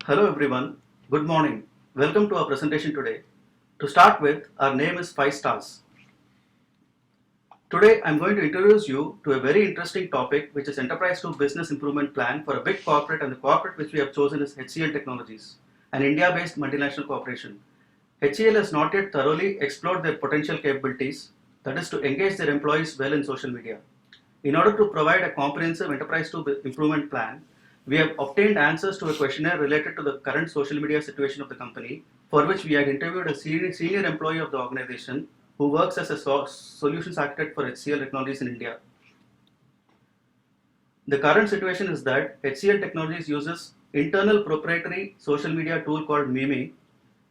Hello everyone, good morning. Welcome to our presentation today. To start with, our name is 5 Stars. Today I'm going to introduce you to a very interesting topic which is Enterprise to Business Improvement Plan for a big corporate, and the corporate which we have chosen is HCL Technologies, an India-based multinational corporation. HCL has not yet thoroughly explored their potential capabilities, that is to engage their employees well in social media. In order to provide a comprehensive enterprise to improvement plan, we have obtained answers to a questionnaire related to the current social media situation of the company, for which we had interviewed a senior employee of the organization who works as a solutions architect for HCL Technologies in India. The current situation is that HCL Technologies uses internal proprietary social media tool called Mimi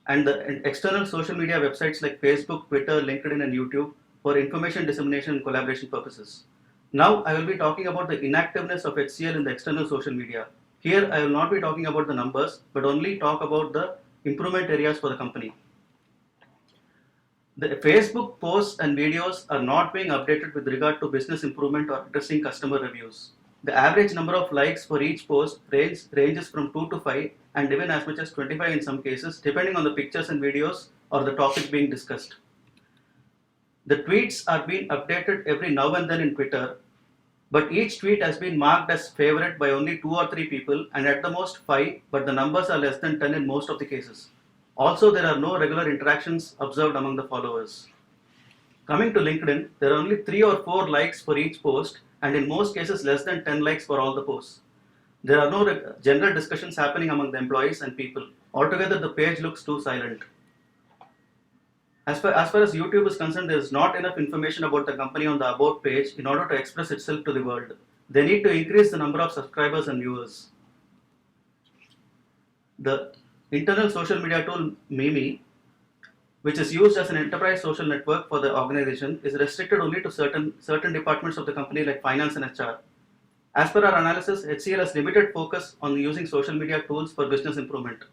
and the external social media websites like Facebook, Twitter, LinkedIn and YouTube for information dissemination and collaboration purposes. Now I will be talking about the inactiveness of HCL in the external social media. Here I will not be talking about the numbers but only talk about the improvement areas for the company. The Facebook posts and videos are not being updated with regard to business improvement or addressing customer reviews. The average number of likes for each post ranges from 2 to 5 and even as much as 25 in some cases, depending on the pictures and videos or the topic being discussed. The tweets are being updated every now and then in Twitter, but each tweet has been marked as favorite by only 2 or 3 people and at the most 5, but the numbers are less than 10 in most of the cases. Also, there are no regular interactions observed among the followers. Coming to LinkedIn, there are only 3 or 4 likes for each post and in most cases less than 10 likes for all the posts. There are no general discussions happening among the employees and people. Altogether, the page looks too silent. As far as YouTube is concerned, there is not enough information about the company on the About page in order to express itself to the world. They need to increase the number of subscribers and viewers. The internal social media tool Mimi, which is used as an enterprise social network for the organization, is restricted only to certain departments of the company like finance and HR. As per our analysis, HCL has limited focus on using social media tools for business improvement.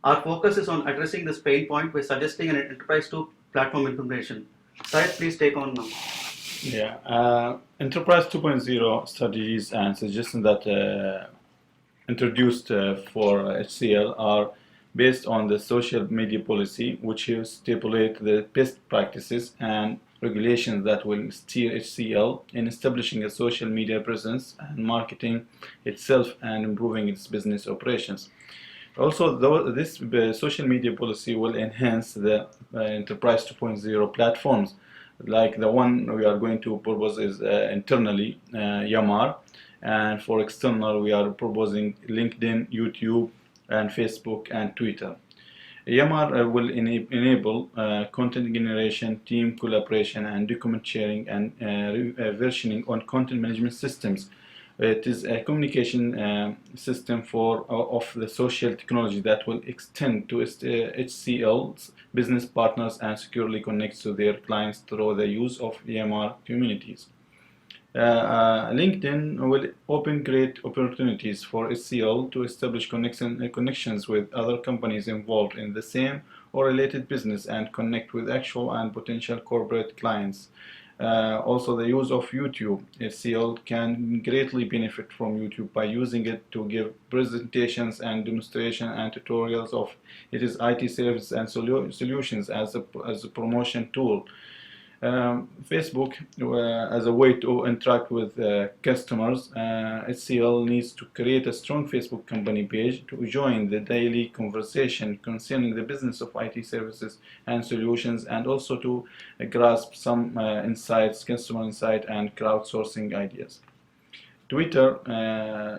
Our focus is on addressing this pain point by suggesting an enterprise to platform implementation. Syed, please take on now. Enterprise 2.0 strategies and suggestions that introduced for HCL are based on the social media policy, which stipulate the best practices and regulations that will steer HCL in establishing a social media presence and marketing itself and improving its business operations. Also, this social media policy will enhance the Enterprise 2.0 platforms, like the one we are going to propose is internally Yammer, and for external we are proposing LinkedIn, YouTube, and Facebook and Twitter. Yammer will enable content generation, team collaboration, and document sharing and versioning on content management systems. It is a communication system of the social technology that will extend to HCL's business partners and securely connects to their clients through the use of EMR communities. LinkedIn will open great opportunities for HCL to establish connections with other companies involved in the same or related business and connect with actual and potential corporate clients. Also, the use of YouTube. HCL can greatly benefit from YouTube by using it to give presentations and demonstration and tutorials of its IT services and solutions as a promotion tool. Facebook, as a way to interact with customers, HCL needs to create a strong Facebook company page to join the daily conversation concerning the business of IT services and solutions, and also to grasp some insights, customer insight, and crowdsourcing ideas. Twitter,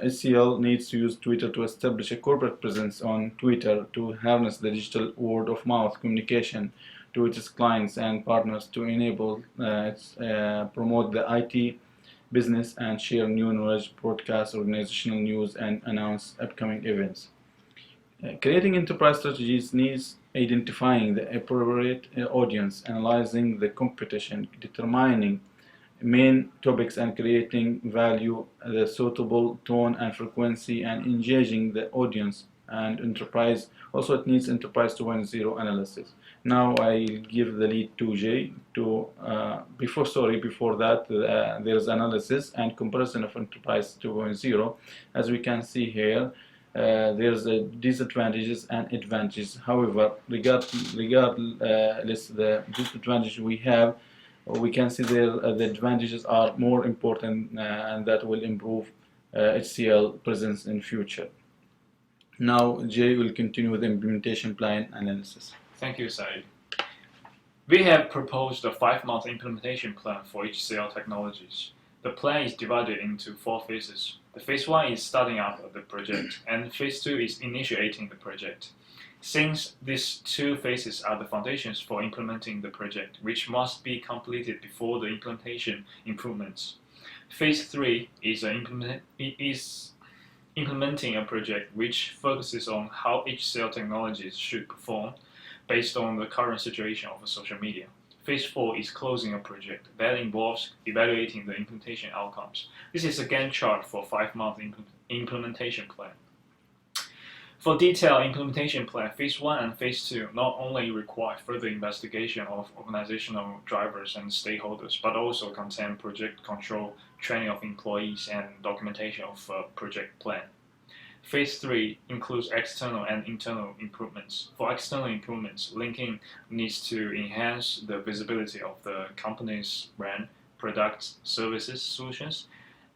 HCL needs to use Twitter to establish a corporate presence on Twitter to harness the digital word-of-mouth communication to its clients and partners to enable promote the IT business and share new knowledge, broadcast organizational news, and announce upcoming events. Creating enterprise strategies needs identifying the appropriate audience, analyzing the competition, determining main topics and creating value, the suitable tone and frequency, and engaging the audience and enterprise. Also, it needs enterprise 2.0 analysis. Now I give the lead to Jay to before that there's analysis and comparison of enterprise 2.0. As we can see here, there's disadvantages and advantages. However, regardless the disadvantage we have, we can see the advantages are more important and that will improve HCL presence in future. Now Jay will continue with the implementation plan analysis. Thank you, Said. We have proposed a 5-month implementation plan for HCL Technologies. The plan is divided into 4 phases. The phase 1 is starting up the project, and phase 2 is initiating the project. Since these 2 phases are the foundations for implementing the project, which must be completed before the implementation improvements. Phase 3 is implementing a project which focuses on how HCL Technologies should perform based on the current situation of social media. Phase 4 is closing a project that involves evaluating the implementation outcomes. This is a Gantt chart for 5-month implementation plan. For detailed implementation plan, Phase 1 and Phase 2 not only require further investigation of organizational drivers and stakeholders, but also contain project control, training of employees, and documentation of a project plan. Phase 3 includes external and internal improvements. For external improvements, LinkedIn needs to enhance the visibility of the company's brand, products, services, solutions,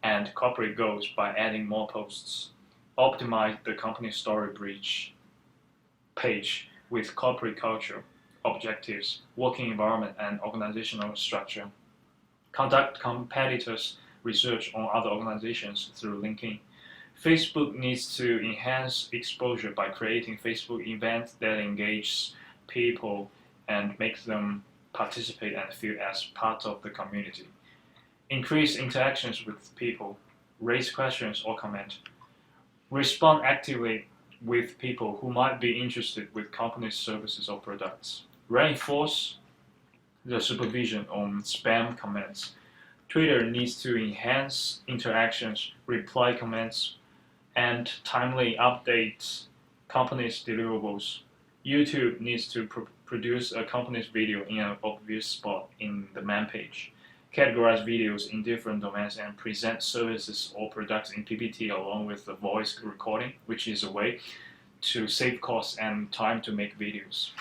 and corporate goals by adding more posts. Optimize the company story bridge page with corporate culture, objectives, working environment, and organizational structure. Conduct competitors' research on other organizations through LinkedIn. Facebook needs to enhance exposure by creating Facebook events that engage people and make them participate and feel as part of the community. Increase interactions with people, raise questions or comment. Respond actively with people who might be interested with company's services or products. Reinforce the supervision on spam comments. Twitter needs to enhance interactions, reply comments, and timely update company's deliverables. YouTube needs to produce a company's video in an obvious spot in the man page. Categorize videos in different domains and present services or products in PPT along with the voice recording, which is a way to save costs and time to make videos.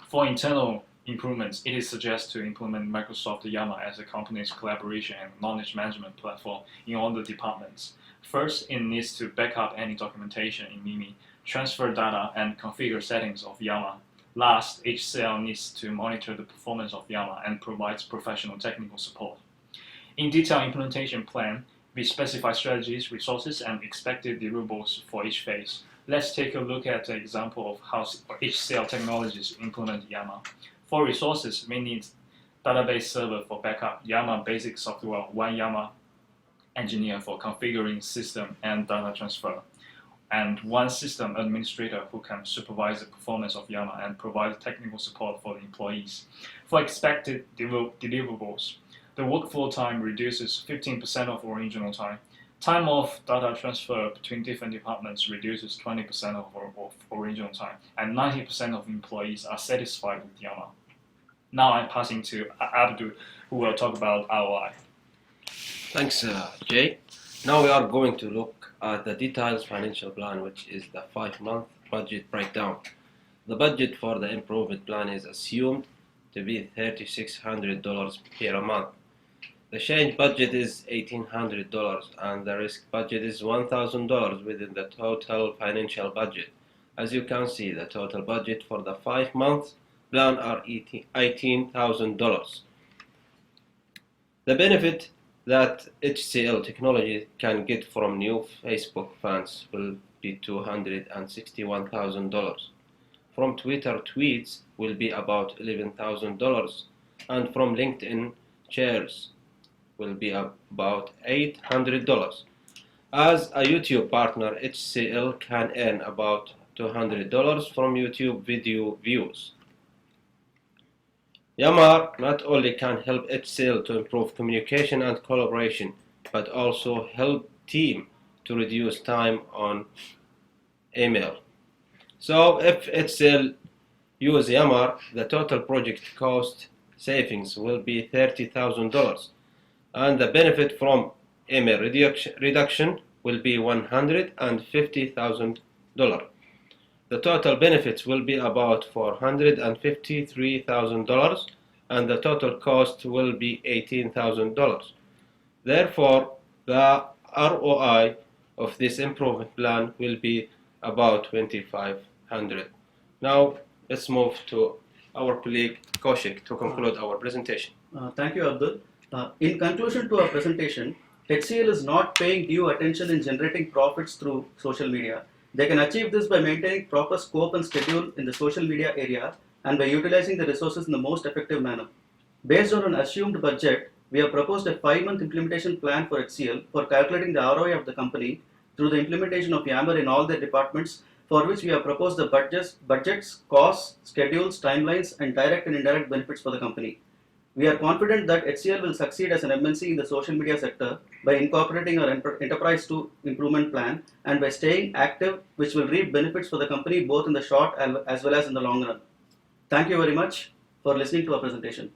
For internal improvements, it is suggested to implement Microsoft Yammer as a company's collaboration and knowledge management platform in all the departments. First, it needs to back up any documentation in Mimi, transfer data, and configure settings of Yammer. Last, HCL needs to monitor the performance of Yammer and provides professional technical support. In detailed implementation plan, we specify strategies, resources, and expected deliverables for each phase. Let's take a look at an example of how HCL Technologies implement Yammer. For resources, we need database server for backup, Yammer basic software, one Yammer engineer for configuring system and data transfer, and one system administrator who can supervise the performance of Yammer and provide technical support for the employees. For expected deliverables, the workflow time reduces 15% of original time. Time of data transfer between different departments reduces 20% of original time, and 90% of employees are satisfied with Yammer. Now I'm passing to Abdul, who will talk about ROI. Thanks, Jay. Now we are going to look at the detailed financial plan, which is the 5-month budget breakdown. The budget for the improvement plan is assumed to be $3,600 per month. The change budget is $1,800 and the risk budget is $1,000 within the total financial budget. As you can see, the total budget for the 5-month plan are $18,000. The benefit that HCL Technology can get from new Facebook fans will be $261,000. From Twitter tweets will be about $11,000, and from LinkedIn shares will be about $800. As a YouTube partner, HCL can earn about $200 from YouTube video views. Yammer not only can help HCL to improve communication and collaboration, but also help team to reduce time on email. So if HCL use Yammer, the total project cost savings will be $30,000, and the benefit from email reduction will be $150,000. The total benefits will be about $453,000 and the total cost will be $18,000. Therefore, the ROI of this improvement plan will be about 2,500. Now, let's move to our colleague Kaushik to conclude our presentation. Thank you, Abdul. In conclusion to our presentation, HCL is not paying due attention in generating profits through social media. They can achieve this by maintaining proper scope and schedule in the social media area and by utilizing the resources in the most effective manner. Based on an assumed budget, we have proposed a 5-month implementation plan for HCL for calculating the ROI of the company through the implementation of Yammer in all their departments, for which we have proposed the budgets, costs, schedules, timelines, and direct and indirect benefits for the company. We are confident that HCL will succeed as an MNC in the social media sector by incorporating our Enterprise 2 improvement plan and by staying active, which will reap benefits for the company both in the short as well as in the long run. Thank you very much for listening to our presentation.